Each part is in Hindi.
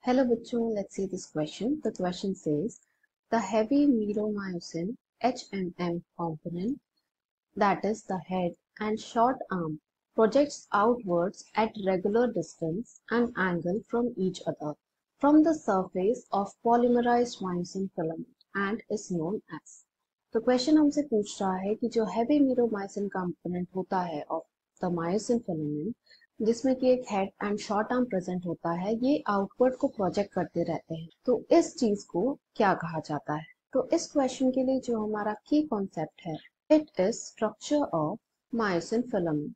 Hello bachcho, let's see this question. The question says, the heavy meromyosin HMM component, that is the head and short arm, projects outwards at regular distance and angle from each other from the surface of polymerized myosin filament and is known as. तो क्वेश्चन हमसे पूछ रहा है कि जो हैवी मीरोमाइसिन कंपोनेंट होता है ऑफ द मायोसिन फिलामेंट, जिसमें कि एक head and short arm present होता है, ये आउटवर्ड को प्रोजेक्ट करते रहते हैं, तो इस चीज को क्या कहा जाता है? तो इस क्वेश्चन के लिए जो हमारा की कॉन्सेप्ट है, it is structure of myosin filament.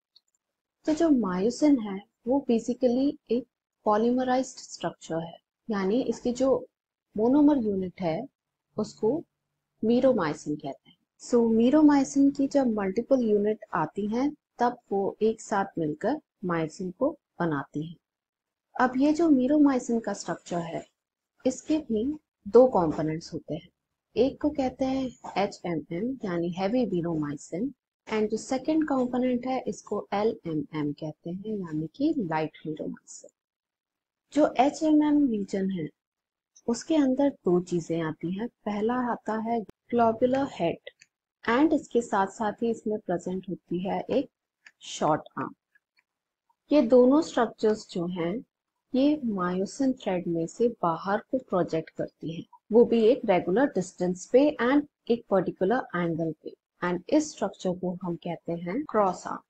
तो जो मायोसिन है वो बेसिकली एक पॉलीमराइज्ड स्ट्रक्चर है, यानी इसकी जो मोनोमर यूनिट है उसको मीरोमाइसिन कहते हैं। सो मीरोमाइसिन की जब मल्टीपल यूनिट आती हैं तब वो एक साथ मिलकर माइसिन को बनाती हैं। अब ये जो मीरोमाइसिन का स्ट्रक्चर है, इसके भी दो कंपोनेंट्स होते हैं। एक को कहते हैं HMM यानी हैवी मीरोमाइसिन, एंड जो सेकंड कंपोनेंट है इसको LMM कहते हैं यानी कि लाइट मीरोमाइसिन। जो HMM रीजन है उसके अंदर दो चीजें आती हैं। पहला आता है ग्लोबुलर हेड एंड इसके साथ साथ ही इसमें प्रेजेंट होती है एक शॉर्ट आर्म। ये दोनों स्ट्रक्चर्स जो हैं ये मायोसिन थ्रेड में से बाहर को प्रोजेक्ट करती हैं, वो भी एक रेगुलर डिस्टेंस पे एंड एक पर्टिकुलर एंगल पे, एंड इस स्ट्रक्चर को हम कहते हैं क्रॉस आर्म।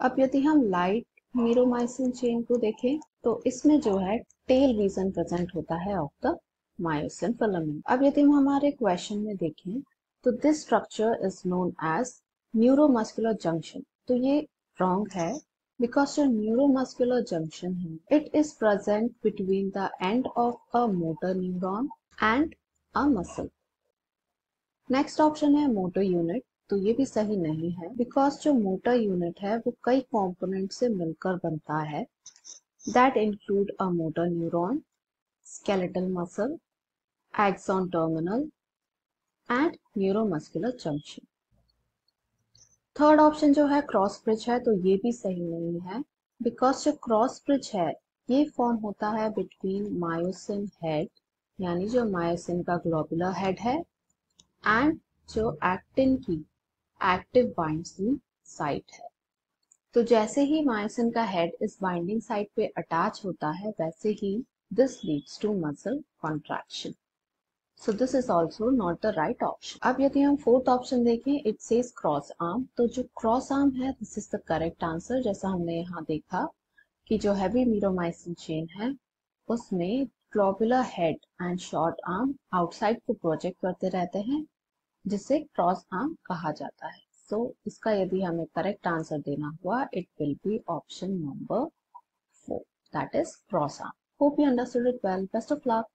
अब यदि हम लाइट मीरोमाइसिन चेन को देखें तो इसमें जो है टेल रीजन प्रेजेंट होता है ऑफ द मायोसिन फिलामेंट। अब यदि हम हमारे क्वेश्चन में देखें तो this structure is known as neuromuscular junction. तो ये रॉन्ग है, बिकॉज जो न्यूरोमस्कुलर जंक्शन है it is present between the end of a motor neuron and a muscle. Next option है मोटर यूनिट। तो ये भी सही नहीं है, बिकॉज जो मोटर यूनिट है वो कई कंपोनेंट से मिलकर बनता है, that include a motor neuron, skeletal muscle, axon terminal and neuromuscular junction। Third option जो है क्रॉस ब्रिज है, तो ये भी सही नहीं है, बिकॉज जो क्रॉस ब्रिज है ये फॉर्म होता है बिटवीन मायोसिन हेड यानी जो मायोसिन का ग्लोबुलर हेड है एंड जो एक्टिन की एक्टिव बाइंडिंग साइट है। तो जैसे ही मायोसिन का हेड इस बाइंडिंग साइट पे अटैच होता है वैसे ही this leads to muscle contraction. So this is also not the right option. अब यदि हम फोर्थ ऑप्शन देखें, it says cross arm। तो जो क्रॉस आर्म है this is the correct answer। जैसा हमने यहाँ देखा कि जो हैवी मीरोमाइसिन चेन है उसमें globular head and short arm outside को प्रोजेक्ट करते रहते हैं, जिसे क्रॉस आर्म कहा जाता है। सो इसका यदि हमें करेक्ट आंसर देना हुआ it will be option number 4, that is cross arm। Hope you understood it well. Best of luck.